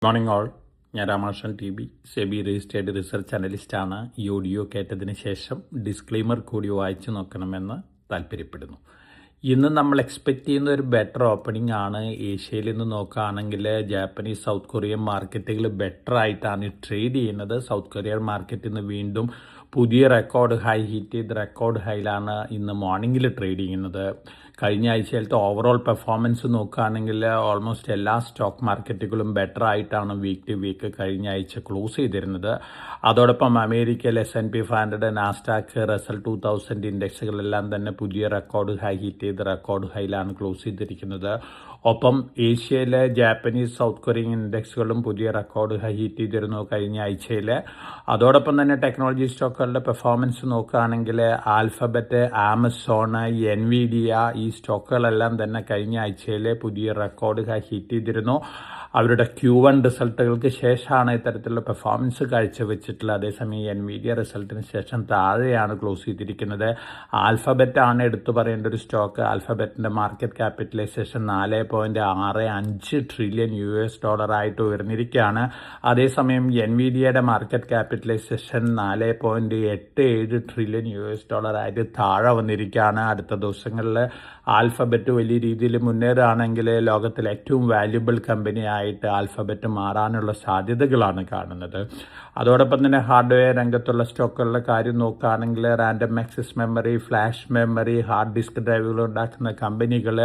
Morning all. ഞാൻ Ramakrishnan T B, SEBI registered research അനലിസ്റ്റാണ്. ഈ ഓഡിയോ കേട്ടതിന് ശേഷം ഡിസ്ക്ലെയിമർ കൂടി വായിച്ചു നോക്കണമെന്ന് താല്പര്യപ്പെടുന്നു. ഇന്ന് നമ്മൾ എക്സ്പെക്റ്റ് ചെയ്യുന്ന ഒരു ബെറ്റർ ഓപ്പണിംഗ് ആണ്. ഏഷ്യയിൽ നിന്ന് നോക്കുകയാണെങ്കിൽ ജാപ്പനീസ്, സൗത്ത് കൊറിയൻ മാർക്കറ്റുകൾ ബെറ്റർ ആയിട്ടാണ് ട്രേഡ് ചെയ്യുന്നത്. സൗത്ത് കൊറിയൻ മാർക്കറ്റിൽ നിന്ന് വീണ്ടും പുതിയ റെക്കോർഡ് ഹൈ ഹിറ്റ് ചെയ്ത് റെക്കോർഡ് ഹൈയിലാണ് ഇന്ന് മോർണിംഗിൽ ട്രേഡ് ചെയ്യുന്നത്. കഴിഞ്ഞ ആഴ്ചയിലത്തെ ഓവറോൾ പെർഫോമൻസ് നോക്കുകയാണെങ്കിൽ ഓൾമോസ്റ്റ് എല്ലാ സ്റ്റോക്ക് മാർക്കറ്റുകളും ബെറ്റർ ആയിട്ടാണ് വീക്ക് ടു വീക്ക് കഴിഞ്ഞ ആഴ്ച ക്ലോസ് ചെയ്തിരുന്നത്. അതോടൊപ്പം അമേരിക്കയിൽ S&P 500, നാസ്ഡാക്ക്, റസൽ 2000 ഇൻഡെക്സുകളെല്ലാം തന്നെ പുതിയ റെക്കോർഡ് ഹൈ ഹിറ്റ് ചെയ്ത് റെക്കോർഡ് ഹൈയിലാണ് ക്ലോസ് ചെയ്തിരിക്കുന്നത്. ഒപ്പം ഏഷ്യയിലെ ജാപ്പനീസ്, സൗത്ത് കൊറിയൻ ഇൻഡെക്സുകളും പുതിയ റെക്കോർഡ് ഹൈ ഹിറ്റ് ചെയ്തിരുന്നു കഴിഞ്ഞ ആഴ്ചയിൽ. അതോടൊപ്പം തന്നെ ടെക്നോളജി സ്റ്റോക്കുകളുടെ പെർഫോമൻസ് നോക്കുകയാണെങ്കിൽ ആൽഫബറ്റ്, ആമസോൺ, എൻവിഡിയ ഈ സ്റ്റോക്കുകളെല്ലാം തന്നെ കഴിഞ്ഞ ആഴ്ചയിൽ പുതിയ റെക്കോർഡ് ഹൈ ഹിറ്റ് ചെയ്തിരുന്നു. അവരുടെ Q1 റിസൾട്ടുകൾക്ക് ശേഷമാണ് ഇത്തരത്തിലുള്ള പെർഫോമൻസ് കാഴ്ചവെച്ചിട്ടുള്ളത്. അതേസമയം എൻവിഡിയ റിസൾട്ടിന് ശേഷം താഴെയാണ് ക്ലോസ് ചെയ്തിരിക്കുന്നത്. ആൽഫബറ്റ് ആണ് എടുത്തു പറയേണ്ട ഒരു സ്റ്റോക്ക്. ആൽഫബറ്റിന്റെ മാർക്കറ്റ് ക്യാപിറ്റലൈസേഷൻ $4.65 ട്രില്യൺ ആയിട്ട് ഉയർന്നിരിക്കുകയാണ്. അതേസമയം എൻവിഡിയയുടെ മാർക്കറ്റ് ക്യാപിറ്റലൈസേഷൻ $4.87 ട്രില്യൺ ആയിട്ട് താഴെ വന്നിരിക്കുകയാണ്. അടുത്ത ദിവസങ്ങളിൽ ആൽഫബറ്റ് വലിയ രീതിയിൽ മുന്നേറുകയാണെങ്കിൽ ലോകത്തിലെ ഏറ്റവും വാല്യുബിൾ കമ്പനിയായിട്ട് ആൽഫബറ്റ് മാറാനുള്ള സാധ്യതകളാണ് കാണുന്നത്. അതോടൊപ്പം തന്നെ ഹാർഡ്വെയർ രംഗത്തുള്ള സ്റ്റോക്കുകളുടെ കാര്യം നോക്കുകയാണെങ്കിൽ random access memory, flash memory, hard disk ഡ്രൈവുകൾ ഉണ്ടാക്കുന്ന കമ്പനികൾ,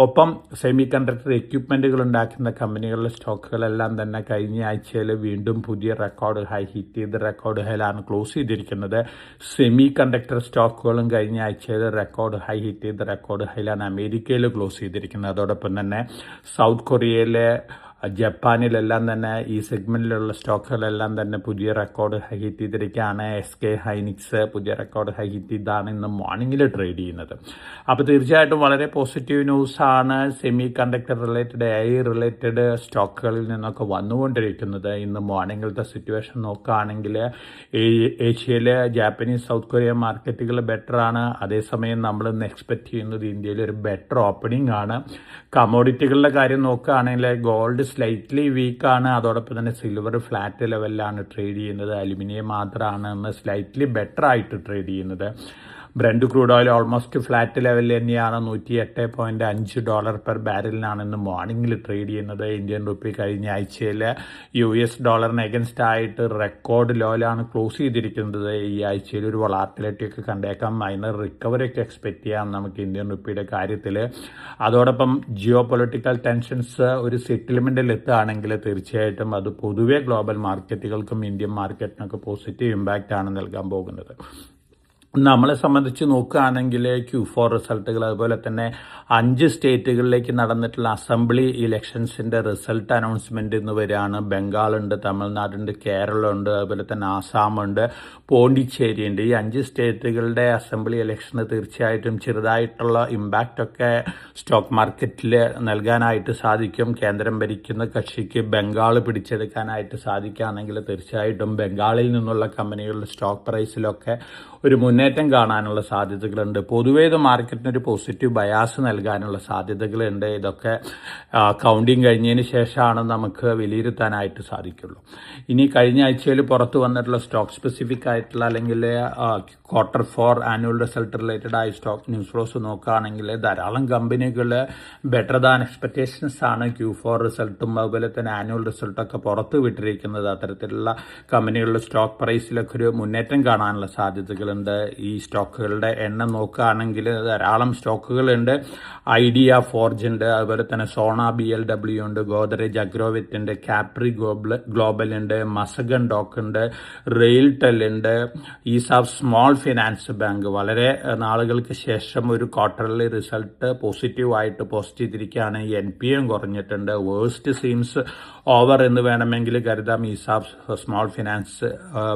ഒപ്പം സെമി കണ്ടക്ടർ എക്യുപ്മെൻറ്റുകൾ ഉണ്ടാക്കുന്ന കമ്പനികളുടെ സ്റ്റോക്കുകളെല്ലാം തന്നെ കഴിഞ്ഞ ആഴ്ചയിൽ വീണ്ടും പുതിയ റെക്കോർഡ് ഹൈ ഹിറ്റ് ചെയ്ത് റെക്കോർഡ് ഹൈയിലാണ് ക്ലോസ് ചെയ്തിരിക്കുന്നത്. സെമി കണ്ടക്ടർ സ്റ്റോക്കുകളും കഴിഞ്ഞ ആഴ്ചയിൽ റെക്കോർഡ് ഹൈ ഹിറ്റ് ചെയ്ത് റെക്കോർഡ് ഹൈയിലാണ് അമേരിക്കയിൽ ക്ലോസ് ചെയ്തിരിക്കുന്നത്. അതോടൊപ്പം തന്നെ സൗത്ത് കൊറിയയിലെ, ജപ്പാനിലെല്ലാം തന്നെ ഈ സെഗ്മെന്റിലുള്ള സ്റ്റോക്കുകളെല്ലാം തന്നെ പുതിയ റെക്കോർഡ് ഹൈ ഹിറ്റ് ചെയ്തിരിക്കുകയാണ്. SK ഹൈനിക്സ് പുതിയ റെക്കോർഡ് ഹൈ ഹിറ്റ് ചെയ്താണ് ഇന്ന് മോർണിംഗിൽ ട്രേഡ് ചെയ്യുന്നത്. അപ്പോൾ തീർച്ചയായിട്ടും വളരെ പോസിറ്റീവ് ന്യൂസാണ് semiconductor related, AI related സ്റ്റോക്കുകളിൽ നിന്നൊക്കെ വന്നുകൊണ്ടിരിക്കുന്നത്. ഇന്ന് മോർണിംഗിലത്തെ സിറ്റുവേഷൻ നോക്കുകയാണെങ്കിൽ ഏഷ്യയിലെ ജാപ്പനീസ്, സൗത്ത് കൊറിയൻ മാർക്കറ്റുകൾ ബെറ്ററാണ്. അതേസമയം നമ്മൾ ഇന്ന് എക്സ്പെക്ട് ചെയ്യുന്നത് ഇന്ത്യയിൽ ഒരു ബെറ്റർ ഓപ്പണിംഗ് ആണ്. കമോഡിറ്റികളുടെ കാര്യം നോക്കുകയാണെങ്കിൽ ഗോൾഡ് സ്ലൈറ്റ്ലി വീക്കാണ്. അതോടൊപ്പം തന്നെ സിൽവർ ഫ്ലാറ്റ് ലെവലിലാണ് ട്രേഡ് ചെയ്യുന്നത്. അലുമിനിയം മാത്രമാണ് ഇന്ന് സ്ലൈറ്റ്ലി ബെറ്റർ ആയിട്ട് ട്രേഡ് ചെയ്യുന്നത്. Brent crude oil almost flat ലെവലിൽ തന്നെയാണ്. $108.5 പെർ ബാരലിനാണ് ഇന്ന് മോർണിംഗിൽ ട്രേഡ് ചെയ്യുന്നത്. ഇന്ത്യൻ റുപ്പി കഴിഞ്ഞ ആഴ്ചയിൽ US ഡോളറിന് അഗൻസ്റ്റ് ആയിട്ട് റെക്കോർഡ് ലോയിലാണ് ക്ലോസ് ചെയ്തിരിക്കുന്നത്. ഈ ആഴ്ചയിൽ ഒരു വൊളാറ്റിലിറ്റി ഒക്കെ കണ്ടേക്കാം. മൈനർ റിക്കവറി ഒക്കെ എക്സ്പെക്ട് ചെയ്യാം നമുക്ക് ഇന്ത്യൻ റുപ്പിയുടെ കാര്യത്തിൽ. അതോടൊപ്പം ജിയോ പൊളിറ്റിക്കൽ ടെൻഷൻസ് ഒരു സെറ്റിൽമെന്റിൽ എത്തുകയാണെങ്കിൽ തീർച്ചയായിട്ടും അത് പൊതുവെ ഗ്ലോബൽ മാർക്കറ്റുകൾക്കും ഇന്ത്യൻ മാർക്കറ്റിനൊക്കെ പോസിറ്റീവ് ഇമ്പാക്റ്റ് ആണ് നൽകാൻ പോകുന്നത്. നമ്മളെ സംബന്ധിച്ച് നോക്കുകയാണെങ്കിൽ Q4 റിസൾട്ടുകൾ, അതുപോലെ തന്നെ 5 സ്റ്റേറ്റുകളിലേക്ക് നടന്നിട്ടുള്ള അസംബ്ലി ഇലക്ഷൻസിന്റെ റിസൾട്ട് അനൗൺസ്മെന്റ് ഇന്ന് വരികയാണ്. ബംഗാളുണ്ട്, തമിഴ്നാടുണ്ട്, കേരളമുണ്ട്, അതുപോലെ തന്നെ ആസാമുണ്ട്, പോണ്ടിച്ചേരി ഉണ്ട്. ഈ 5 സ്റ്റേറ്റുകളുടെ അസംബ്ലി ഇലക്ഷന് തീർച്ചയായിട്ടും ചെറുതായിട്ടുള്ള ഇമ്പാക്റ്റ് ഒക്കെ സ്റ്റോക്ക് മാർക്കറ്റിൽ നൽകാനായിട്ട് സാധിക്കും. കേന്ദ്രം ഭരിക്കുന്ന കക്ഷിക്ക് ബംഗാൾ പിടിച്ചെടുക്കാനായിട്ട് സാധിക്കുകയാണെങ്കിൽ തീർച്ചയായിട്ടും ബംഗാളിൽ നിന്നുള്ള കമ്പനികളുടെ സ്റ്റോക്ക് പ്രൈസിലൊക്കെ ഒരു മുന്നേറ്റം കാണാനുള്ള സാധ്യതകളുണ്ട്. പൊതുവേ ഇത് മാർക്കറ്റിനൊരു പോസിറ്റീവ് ബയാസ് നൽകാനുള്ള സാധ്യതകളുണ്ട്. ഇതൊക്കെ കൗണ്ടിങ് കഴിഞ്ഞതിന് ശേഷമാണ് നമുക്ക് വിലയിരുത്താനായിട്ട് സാധിക്കുള്ളൂ. ഇനി കഴിഞ്ഞ ആഴ്ചയിൽ പുറത്തു വന്നിട്ടുള്ള സ്റ്റോക്ക് സ്പെസിഫിക് ആയിട്ടുള്ള അല്ലെങ്കിൽ Q4 ആനുവൽ റിസൾട്ട് റിലേറ്റഡ് ആയ സ്റ്റോക്ക് ന്യൂസ് ഫ്ലോസ് നോക്കുകയാണെങ്കിൽ ധാരാളം കമ്പനികൾ ബെറ്റർ ദാൻ എക്സ്പെക്ടേഷൻസ് ആണ് Q4 റിസൾട്ടും അതുപോലെ തന്നെ ആനുവൽ റിസൾട്ടൊക്കെ പുറത്തു വിട്ടിരിക്കുന്നത്. അത്തരത്തിലുള്ള കമ്പനികളുടെ സ്റ്റോക്ക് പ്രൈസിലൊക്കെ ഒരു മുന്നേറ്റം കാണാനുള്ള സാധ്യതകളുണ്ട്. ഈ സ്റ്റോക്കുകളുടെ എണ്ണം നോക്കുകയാണെങ്കിൽ ധാരാളം സ്റ്റോക്കുകളുണ്ട്. ഐഡിയ ഫോർജ് ഉണ്ട്, അതുപോലെ തന്നെ സോണ BLW ഉണ്ട്, ഗോദ്രേജ് അഗ്രോവെറ്റ് ഉണ്ട്, കാപ്രി ഗ്ലോബൽ ഉണ്ട്, മസഗൺ ഡോക്ക് ഉണ്ട്, റെയിൽടെൽ ഉണ്ട്, ഈസാഫ് സ്മോൾ ഫിനാൻസ് ബാങ്ക് വളരെ നാളുകൾക്ക് ശേഷം ഒരു ക്വാർട്ടർലി റിസൾട്ട് പോസിറ്റീവായിട്ട് പോസ്റ്റ് ചെയ്തിരിക്കുകയാണ്. NPM കുറഞ്ഞിട്ടുണ്ട്. വേഴ്സ്റ്റ് സീംസ് ഓവർ എന്ന് വേണമെങ്കിൽ കരുതാം ഈസാഫ് സ്മോൾ ഫിനാൻസ്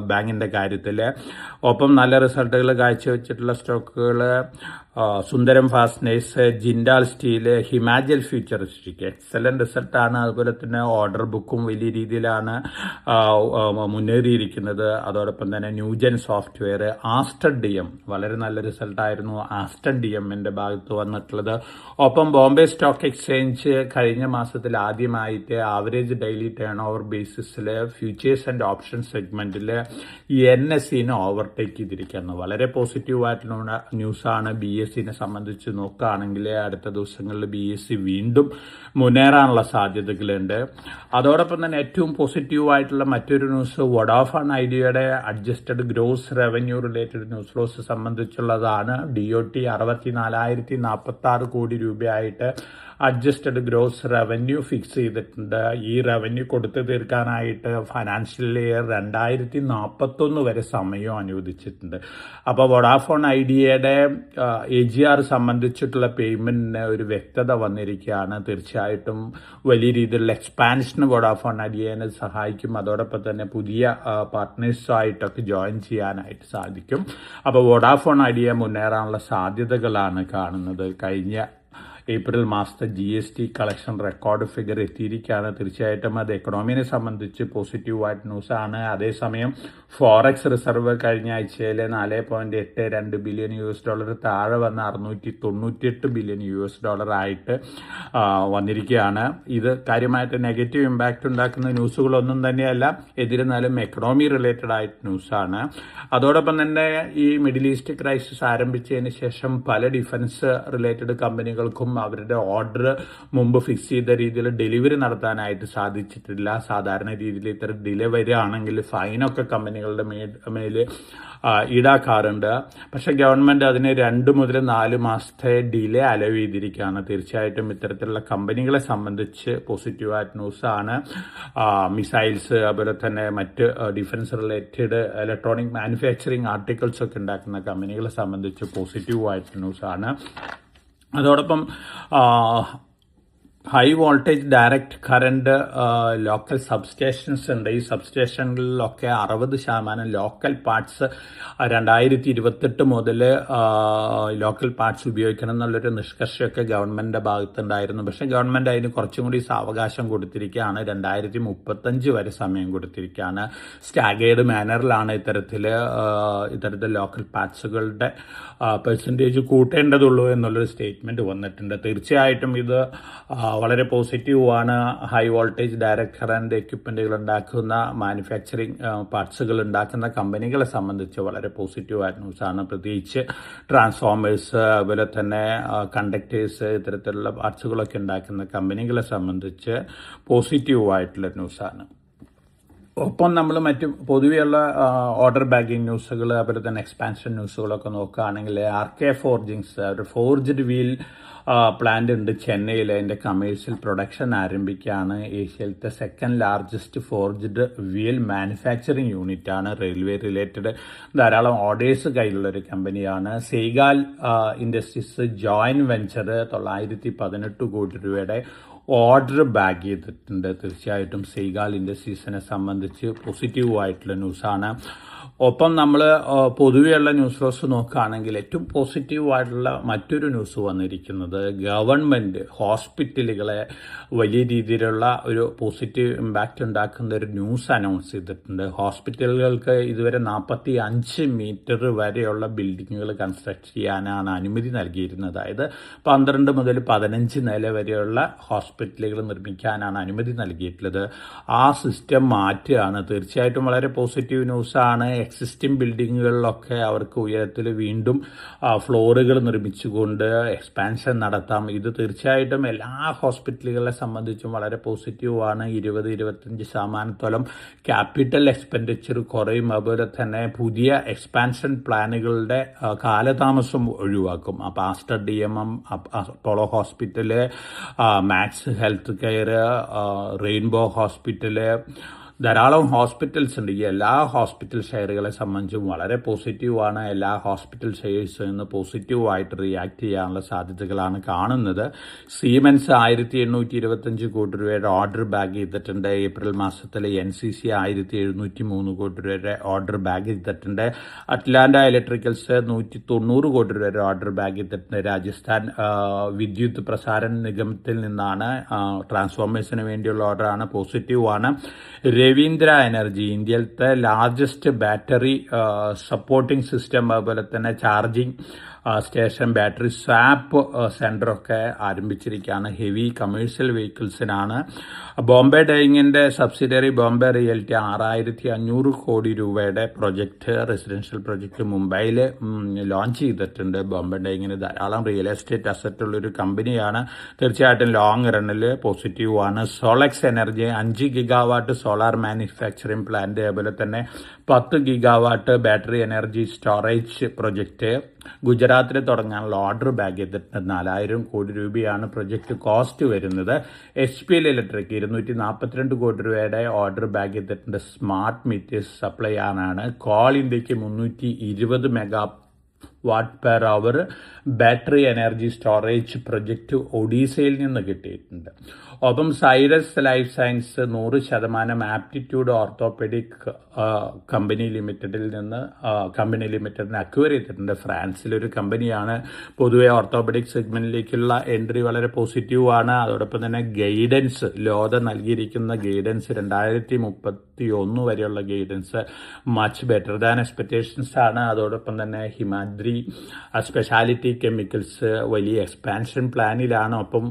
ബാങ്കിന്റെ കാര്യത്തിൽ. ഒപ്പം നല്ല റിസൾട്ടുകൾ കാഴ്ചവെച്ചിട്ടുള്ള സ്റ്റോക്കുകൾ Sundaram Fasteners, Jindal Steel, Himachal Futuristic excellent റിസൾട്ടാണ്. അതുപോലെ തന്നെ ഓർഡർ ബുക്കും വലിയ രീതിയിലാണ് മുന്നേറിയിരിക്കുന്നത്. അതോടൊപ്പം തന്നെ ന്യൂജൻ സോഫ്റ്റ്വെയർ, ആസ്റ്റർ DM വളരെ നല്ല റിസൾട്ടായിരുന്നു ആസ്റ്റർ DMന്റെ ഭാഗത്ത് വന്നിട്ടുള്ളത്. ഒപ്പം ബോംബെ സ്റ്റോക്ക് എക്സ്ചേഞ്ച് കഴിഞ്ഞ മാസത്തിൽ ആദ്യമായിട്ട് ആവറേജ് ഡെയിലി ടേൺ ഓവർ ബേസിസിൽ ഫ്യൂച്ചേഴ്സ് ആൻഡ് ഓപ്ഷൻ സെഗ്മെന്റിൽ NSEനെ ഓവർടേക്ക് ചെയ്തിരിക്കുകയാണ്. വളരെ പോസിറ്റീവായിട്ടുള്ള ന്യൂസാണ്. BSEനെ സംബന്ധിച്ച് നോക്കുകയാണെങ്കിൽ അടുത്ത ദിവസങ്ങളിൽ BSE വീണ്ടും മുന്നേറാനുള്ള സാധ്യതകളുണ്ട്. അതോടൊപ്പം തന്നെ ഏറ്റവും പോസിറ്റീവായിട്ടുള്ള മറ്റൊരു ന്യൂസ് വോഡാഫോൺ ഐഡിയയുടെ adjusted gross revenue related news flows സംബന്ധിച്ചുള്ളതാണ്. DOT 64,046 കോടി രൂപയായിട്ട് അഡ്ജസ്റ്റഡ് ഗ്രോസ് റവന്യൂ ഫിക്സ് ചെയ്തിട്ടുണ്ട്. ഈ റവന്യൂ കൊടുത്തു തീർക്കാനായിട്ട് ഫൈനാൻഷ്യൽ ഇയർ 2041 വരെ സമയം അനുവദിച്ചിട്ടുണ്ട്. അപ്പോൾ വോഡാഫോൺ ഐഡിയയുടെ AGR സംബന്ധിച്ചിട്ടുള്ള പേയ്മെന്റിന് ഒരു വ്യക്തത വന്നിരിക്കുകയാണ്. തീർച്ചയായിട്ടും വലിയ രീതിയിലുള്ള എക്സ്പാൻഷന് വോഡാഫോൺ ഐഡിയനെ സഹായിക്കും. അതോടൊപ്പം തന്നെ പുതിയ പാർട്ട്നേഴ്സുമായിട്ടൊക്കെ ജോയിൻ ചെയ്യാനായിട്ട് സാധിക്കും. അപ്പോൾ വോഡാഫോൺ ഐഡിയ മുന്നേറാനുള്ള സാധ്യതകളാണ് കാണുന്നത്. കഴിഞ്ഞ ഏപ്രിൽ മാസത്തെ GST കളക്ഷൻ റെക്കോർഡ് ഫിഗർ എത്തിയിരിക്കുകയാണ്. തീർച്ചയായിട്ടും അത് എക്കണോമിനെ സംബന്ധിച്ച് പോസിറ്റീവായിട്ട് ന്യൂസാണ്. അതേസമയം ഫോറക്സ് റിസർവ് കഴിഞ്ഞ ആഴ്ചയിൽ $4.82 ബില്യൺ താഴെ വന്ന് $698 ബില്യൺ ആയിട്ട് വന്നിരിക്കുകയാണ്. ഇത് കാര്യമായിട്ട് നെഗറ്റീവ് ഇമ്പാക്റ്റ് ഉണ്ടാക്കുന്ന ന്യൂസുകളൊന്നും തന്നെയല്ല. എന്നിരുന്നാലും എക്കണോമി റിലേറ്റഡ് ആയിട്ട് ന്യൂസാണ്. അതോടൊപ്പം തന്നെ ഈ മിഡിൽ ഈസ്റ്റ് ക്രൈസിസ് ആരംഭിച്ചതിന് ശേഷം പല ഡിഫൻസ് റിലേറ്റഡ് കമ്പനികൾക്കും അവരുടെ ഓർഡർ മുമ്പ് ഫിക്സ് ചെയ്ത രീതിയിൽ ഡെലിവറി നടത്താനായിട്ട് സാധിച്ചിട്ടില്ല. സാധാരണ രീതിയിൽ ഇത്തരം ഡിലേ വരികയാണെങ്കിൽ ഫൈനൊക്കെ കമ്പനികളുടെ മേല് ഈടാക്കാറുണ്ട്. പക്ഷെ ഗവൺമെന്റ് അതിന് 2 മുതൽ 4 മാസത്തെ ഡിലേ അലോ ചെയ്തിരിക്കുകയാണ്. തീർച്ചയായിട്ടും ഇത്തരത്തിലുള്ള കമ്പനികളെ സംബന്ധിച്ച് പോസിറ്റീവായിട്ട് ന്യൂസാണ്. മിസൈൽസ് അതുപോലെ തന്നെ മറ്റ് defence related electronic manufacturing articles ഒക്കെ ഉണ്ടാക്കുന്ന കമ്പനികളെ സംബന്ധിച്ച് പോസിറ്റീവായിട്ട് ന്യൂസാണ്. അതോടൊപ്പം high voltage direct current local substations ഉണ്ട്. ഈ സബ്സ്റ്റേഷനുകളിലൊക്കെ 60% ലോക്കൽ പാർട്സ് 2028 മുതൽ ലോക്കൽ പാർട്സ് ഉപയോഗിക്കണം എന്നുള്ളൊരു നിഷ്കർഷയൊക്കെ ഗവൺമെന്റിന്റെ ഭാഗത്തുണ്ടായിരുന്നു. പക്ഷെ ഗവൺമെന്റ് അതിന് കുറച്ചും കൂടി സാവകാശം കൊടുത്തിരിക്കുകയാണ്. 2035 വരെ സമയം കൊടുത്തിരിക്കുകയാണ്. സ്റ്റാഗേർഡ് മാനറിലാണ് ഇത്തരത്തിൽ ലോക്കൽ പാർട്സുകളുടെ പെർസെൻറ്റേജ് കൂട്ടേണ്ടതുള്ളൂ എന്നുള്ളൊരു സ്റ്റേറ്റ്മെന്റ് വന്നിട്ടുണ്ട്. തീർച്ചയായിട്ടും ഇത് വളരെ പോസിറ്റീവാണ്. ഹൈ വോൾട്ടേജ് ഡയറക്റ്റ് കറന്റ് എക്യുപ്മെന്റുകൾ ഉണ്ടാക്കുന്ന മാനുഫാക്ചറിങ് പാർട്സുകൾ ഉണ്ടാക്കുന്ന കമ്പനികളെ സംബന്ധിച്ച് വളരെ പോസിറ്റീവായിട്ട് ന്യൂസാണ്. പ്രത്യേകിച്ച് ട്രാൻസ്ഫോമേഴ്സ് അതുപോലെ തന്നെ കണ്ടക്ടേഴ്സ് ഇത്തരത്തിലുള്ള പാർട്സുകളൊക്കെ ഉണ്ടാക്കുന്ന കമ്പനികളെ സംബന്ധിച്ച് പോസിറ്റീവായിട്ടുള്ള ന്യൂസാണ്. ഒപ്പം നമ്മൾ മറ്റു പൊതുവെയുള്ള ഓർഡർ ബാഗിംഗ് ന്യൂസുകൾ അതുപോലെ തന്നെ എക്സ്പാൻഷൻ ന്യൂസുകളൊക്കെ നോക്കുകയാണെങ്കിൽ RK ഫോർജിങ്സ് ഒരു ഫോർജ്ഡ് വീൽ പ്ലാന്റ് ഉണ്ട് ചെന്നൈയിൽ. അതിൻ്റെ കമേഴ്ഷ്യൽ പ്രൊഡക്ഷൻ ആരംഭിക്കുകയാണ്. ഏഷ്യയിലത്തെ second largest forged wheel manufacturing unit ആണ്. റെയിൽവേ റിലേറ്റഡ് ധാരാളം ഓർഡേഴ്സ് കയ്യിലുള്ളൊരു കമ്പനിയാണ്. സെയ്ഗാൽ ഇൻഡസ്ട്രീസ് ജോയിന്റ് വെഞ്ചർ 918 കോടി രൂപയുടെ ഓർഡർ ബാഗ് ചെയ്തിട്ടുണ്ട്. തീർച്ചയായിട്ടും സെയ്ഗാൽ ഇൻഡസ്ട്രീസിനെ സംബന്ധിച്ച് പോസിറ്റീവായിട്ടുള്ള ന്യൂസാണ്. ഒപ്പം നമ്മൾ പൊതുവെയുള്ള ന്യൂസ് ഫ്ലോസ് നോക്കുകയാണെങ്കിൽ ഏറ്റവും പോസിറ്റീവായിട്ടുള്ള മറ്റൊരു ന്യൂസ് വന്നിരിക്കുന്നത് ഗവൺമെന്റ് ഹോസ്പിറ്റലുകളെ വലിയ രീതിയിലുള്ള ഒരു പോസിറ്റീവ് ഇമ്പാക്റ്റ് ഉണ്ടാക്കുന്ന ഒരു ന്യൂസ് അനൗൺസ് ചെയ്തിട്ടുണ്ട്. ഹോസ്പിറ്റലുകൾക്ക് ഇതുവരെ 45 മീറ്റർ വരെയുള്ള ബിൽഡിങ്ങുകൾ കൺസ്ട്രക്ട് ചെയ്യാനാണ് അനുമതി നൽകിയിരുന്നത്. അതായത് 12 മുതൽ 15 നില വരെയുള്ള ഹോസ്പിറ്റലുകൾ നിർമ്മിക്കാനാണ് അനുമതി നൽകിയിട്ടുള്ളത്. ആ സിസ്റ്റം മാറ്റുകയാണ്. തീർച്ചയായിട്ടും വളരെ പോസിറ്റീവ് ന്യൂസാണ്. എക്സിസ്റ്റിംഗ് ബിൽഡിങ്ങുകളിലൊക്കെ അവർക്ക് ഉയരത്തിൽ വീണ്ടും ഫ്ലോറുകൾ നിർമ്മിച്ചുകൊണ്ട് എക്സ്പാൻഷൻ നടത്താം. ഇത് തീർച്ചയായിട്ടും എല്ലാ ഹോസ്പിറ്റലുകളെ സംബന്ധിച്ചും വളരെ പോസിറ്റീവാണ്. 20-25% ക്യാപിറ്റൽ എക്സ്പെൻഡിച്ചർ കുറയും. അതുപോലെ തന്നെ പുതിയ എക്സ്പാൻഷൻ പ്ലാനുകളുടെ കാലതാമസം ഒഴിവാക്കും. അപ്പോൾ Aster DMM, Apollo hospital, Max health care, Rainbow hospital, ധാരാളം ഹോസ്പിറ്റൽസ് ഉണ്ട്. ഈ എല്ലാ ഹോസ്പിറ്റൽ ഷെയറുകളെ സംബന്ധിച്ചും വളരെ പോസിറ്റീവാണ്. എല്ലാ ഹോസ്പിറ്റൽ ഷെയർസിൽ നിന്ന് പോസിറ്റീവായിട്ട് റിയാക്ട് ചെയ്യാനുള്ള സാധ്യതകളാണ് കാണുന്നത്. സീമെൻസ് 1825 കോടി രൂപയുടെ ഓർഡർ ബാഗ് ചെയ്തിട്ടുണ്ട്. ഏപ്രിൽ മാസത്തിൽ NCC 1703 കോടി രൂപയുടെ ഓർഡർ ബാഗ് ചെയ്തിട്ടുണ്ട്. അറ്റ്ലാന്റ ഇലക്ട്രിക്കൽസ് 190 കോടി രൂപയുടെ ഓർഡർ ബാഗ് ചെയ്തിട്ടുണ്ട്. രാജസ്ഥാൻ വിദ്യുത് പ്രസാരൺ നിഗമത്തിൽ നിന്നാണ് ട്രാൻസ്ഫോമേഴ്സിന് വേണ്ടിയുള്ള ഓർഡറാണ്. പോസിറ്റീവാണ്. രവീന്ദ്ര എനർജി ഇന്ത്യയിലത്തെ ലാർജസ്റ്റ് ബാറ്ററി സപ്പോർട്ടിംഗ് സിസ്റ്റം അതുപോലെ തന്നെ ചാർജിങ് സ്റ്റേഷൻ, ബാറ്ററി സ്വാപ്പ് സെൻ്ററൊക്കെ ആരംഭിച്ചിരിക്കുകയാണ്. ഹെവി കമേഴ്ഷ്യൽ വെഹിക്കിൾസിനാണ്. ബോംബെ ഡൈയിങ്ങിൻ്റെ സബ്സിഡിയറി ബോംബെ റിയൽറ്റി 6500 കോടി രൂപയുടെ പ്രൊജക്റ്റ്, റെസിഡൻഷ്യൽ പ്രൊജക്റ്റ് മുംബൈയിൽ ലോഞ്ച് ചെയ്തിട്ടുണ്ട്. ബോംബെ ഡൈയിങ്ങിന് ധാരാളം റിയൽ എസ്റ്റേറ്റ് അസറ്റുള്ളൊരു കമ്പനിയാണ്. തീർച്ചയായിട്ടും ലോങ് റണ്ണിൽ പോസിറ്റീവാണ്. Solex energy 5 gigawatt solar manufacturing plant, അതുപോലെ തന്നെ 10 gigawatt battery energy storage project ഗുജറാത്തിൽ തുടങ്ങാനുള്ള ഓർഡർ ബാഗ് ചെയ്തിട്ട് 4000 കോടി രൂപയാണ് പ്രൊജക്റ്റ് കോസ്റ്റ് വരുന്നത്. HPL ഇലക്ട്രിക് 242 കോടി രൂപയുടെ ഓർഡർ ബാഗ് ചെയ്തിട്ടുണ്ട്. സ്മാർട്ട് മീറ്റേഴ്സ് സപ്ലൈ ചെയ്യാനാണ്. കോൾ ഇന്ത്യക്ക് 320 megawatt per hour battery energy storage project ഒഡീസയിൽ നിന്ന് കിട്ടിയിട്ടുണ്ട്. ഒപ്പം Cyrus life science 100% aptitude orthopaedic company ലിമിറ്റഡിനെ അക്വയർ ചെയ്തിട്ടുണ്ട്. ഫ്രാൻസിലൊരു കമ്പനിയാണ്. പൊതുവെ ഓർത്തോപെഡിക് സെഗ്മെന്റിലേക്കുള്ള എൻട്രി വളരെ പോസിറ്റീവാണ്. അതോടൊപ്പം തന്നെ ഗൈഡൻസ്, ലോധ നൽകിയിരിക്കുന്ന ഗൈഡൻസ് 2031 വരെയുള്ള guidance much better than expectations ആണ്. അതോടൊപ്പം തന്നെ ഹിമാദ്രി സ്പെഷ്യാലിറ്റി കെമിക്കൽസ് വലിയ എക്സ്പാൻഷൻ പ്ലാനിലാണ്. ഒപ്പം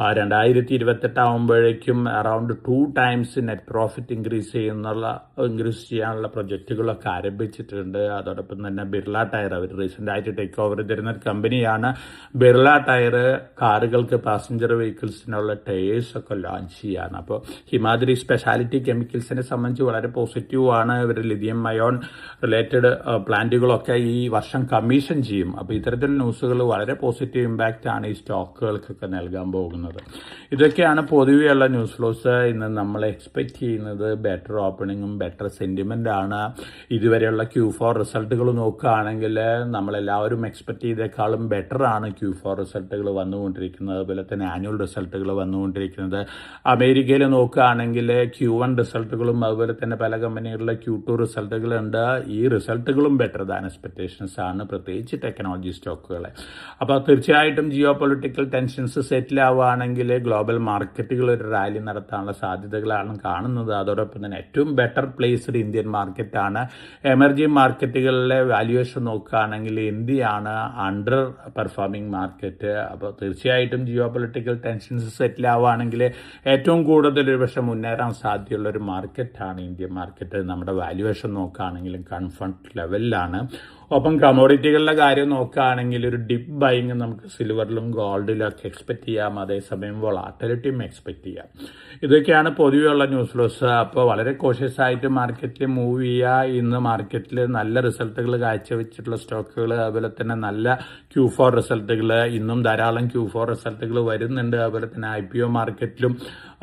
2028 ആകുമ്പോഴേക്കും around 2 times net profit increase ചെയ്യാനുള്ള പ്രൊജക്റ്റുകളൊക്കെ ആരംഭിച്ചിട്ടുണ്ട്. അതോടൊപ്പം തന്നെ ബിർള ടയർ, അവർ റീസെൻ്റായിട്ട് ടേക്ക് ഓവർ തരുന്ന കമ്പനിയാണ്. ബിർള ടയർ കാറുകൾക്ക്, പാസഞ്ചർ വെഹിക്കിൾസിനുള്ള ടയേഴ്സൊക്കെ ലോഞ്ച് ചെയ്യാണ്. അപ്പോൾ ഹിമാദ്രി സ്പെഷ്യാലിറ്റി കെമിക്കൽസിനെ സംബന്ധിച്ച് വളരെ പോസിറ്റീവാണ്. ഇവർ ലിഥിയം അയോൺ റിലേറ്റഡ് പ്ലാന്റുകളൊക്കെ ഈ വർഷം കമ്മീഷൻ ചെയ്യും. അപ്പോൾ ഇത്തരത്തിലുള്ള ന്യൂസുകൾ വളരെ പോസിറ്റീവ് ഇമ്പാക്റ്റ് ആണ് ഈ സ്റ്റോക്കുകൾക്കൊക്കെ നൽകാൻ പോകുന്നത്. ഇതൊക്കെയാണ് പൊതുവെയുള്ള ന്യൂസ് ഫ്ലോസ്. ഇന്ന് നമ്മൾ എക്സ്പെക്ട് ചെയ്യുന്നത് ബെറ്റർ ഓപ്പണിങ്ങും ബെറ്റർ സെന്റിമെന്റ് ആണ്. ഇതുവരെയുള്ള Q4 റിസൾട്ടുകൾ നോക്കുകയാണെങ്കിൽ നമ്മളെല്ലാവരും എക്സ്പെക്ട് ചെയ്തേക്കാളും ബെറ്റർ ആണ് Q4 റിസൾട്ടുകൾ വന്നുകൊണ്ടിരിക്കുന്നത്. അതുപോലെ തന്നെ ആനുവൽ റിസൾട്ടുകൾ വന്നുകൊണ്ടിരിക്കുന്നത്. അമേരിക്കയിൽ നോക്കുകയാണെങ്കിൽ Q1 റിസൾട്ടുകളും അതുപോലെ തന്നെ പല കമ്പനികളിലെ Q2 റിസൾട്ടുകളുണ്ട്. ഈ റിസൾട്ടുകളും ബെറ്റർ ദാൻ എക്സ്പെക്ടേഷൻസ് ആണ്, പ്രത്യേകിച്ച് ടെക്നോളജി സ്റ്റോക്കുകളെ. അപ്പോൾ തീർച്ചയായിട്ടും ജിയോ പൊളിറ്റിക്കൽ ടെൻഷൻസ് സെറ്റിൽ ആവുകയാണെങ്കിൽ ഗ്ലോബൽ മാർക്കറ്റുകൾ ഒരു റാലി നടത്താനുള്ള സാധ്യതകളാണ് കാണുന്നത്. അതോടൊപ്പം തന്നെ ഏറ്റവും ബെറ്റർ പ്ലേസ്ഡ് ഇന്ത്യൻ മാർക്കറ്റാണ്. എമർജിംഗ് മാർക്കറ്റുകളിലെ വാല്യുവേഷൻ നോക്കുകയാണെങ്കിൽ ഇന്ത്യയാണ് അണ്ടർ പെർഫോമിംഗ് മാർക്കറ്റ്. അപ്പോൾ തീർച്ചയായിട്ടും ജിയോ പൊളിറ്റിക്കൽ ടെൻഷൻസ് സെറ്റിൽ ആവുകയാണെങ്കിൽ ഏറ്റവും കൂടുതൽ ഒരു പക്ഷേ മുന്നേറാൻ സാധ്യതയുള്ള ഒരു മാർക്കറ്റാണ് ഇന്ത്യൻ മാർക്കറ്റ്. നമ്മുടെ വാല്യുവേഷൻ നോക്കുകയാണെങ്കിലും കൺഫർട്ട് ലെവലിലാണ്. ഒപ്പം കമോഡിറ്റികളുടെ കാര്യം നോക്കുകയാണെങ്കിൽ ഒരു ഡിപ്പ് ബൈങ് നമുക്ക് സിൽവറിലും ഗോൾഡിലൊക്കെ എക്സ്പെക്ട് ചെയ്യാം. അതേസമയം വോളാറ്റിലിറ്റിയും എക്സ്പെക്ട് ചെയ്യാം. ഇതൊക്കെയാണ് പൊതുവെയുള്ള ന്യൂസ് ഫ്ലോസ്. അപ്പോൾ വളരെ കോഷ്യസ് ആയിട്ട് മാർക്കറ്റിൽ മൂവ് ചെയ്യുക. ഇന്ന് മാർക്കറ്റിൽ നല്ല റിസൾട്ടുകൾ കാഴ്ചവെച്ചിട്ടുള്ള സ്റ്റോക്കുകൾ, അതുപോലെ തന്നെ നല്ല Q4 റിസൾട്ടുകൾ, ഇന്നും ധാരാളം Q4 റിസൾട്ടുകൾ വരുന്നുണ്ട്. അതുപോലെ തന്നെ IPO മാർക്കറ്റിലും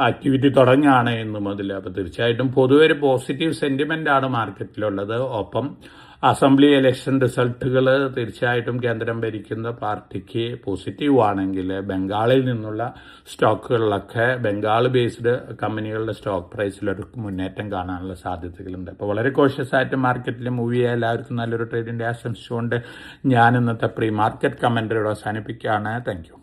ആക്ടിവിറ്റി തുടങ്ങുകയാണ് ഇന്ന് മുതൽ. അപ്പോൾ തീർച്ചയായിട്ടും പൊതുവെ ഒരു പോസിറ്റീവ് സെന്റിമെന്റ് ആണ് മാർക്കറ്റിലുള്ളത്. ഒപ്പം അസംബ്ലി ഇലക്ഷൻ റിസൾട്ടുകൾ തീർച്ചയായിട്ടും കേന്ദ്രം ഭരിക്കുന്ന പാർട്ടിക്ക് പോസിറ്റീവ് ആണെങ്കിൽ ബംഗാളിൽ നിന്നുള്ള സ്റ്റോക്കുകളിലൊക്കെ ബംഗാൾ ബേസ്ഡ് കമ്പനികളുടെ സ്റ്റോക്ക് പ്രൈസിലൊരു മുന്നേറ്റം കാണാനുള്ള സാധ്യതകളുണ്ട്. അപ്പോൾ വളരെ കോഷ്യസ് ആയിട്ട് മാർക്കറ്റിൽ മൂവ് ചെയ്യാൻ എല്ലാവർക്കും നല്ലൊരു ട്രേഡിൻ്റെ ആശംസിച്ചുകൊണ്ട് ഞാൻ ഇന്നത്തെ പ്രീ മാർക്കറ്റ് കമൻ്ററിയോട് അവസാനിപ്പിക്കുകയാണ്. Thank you.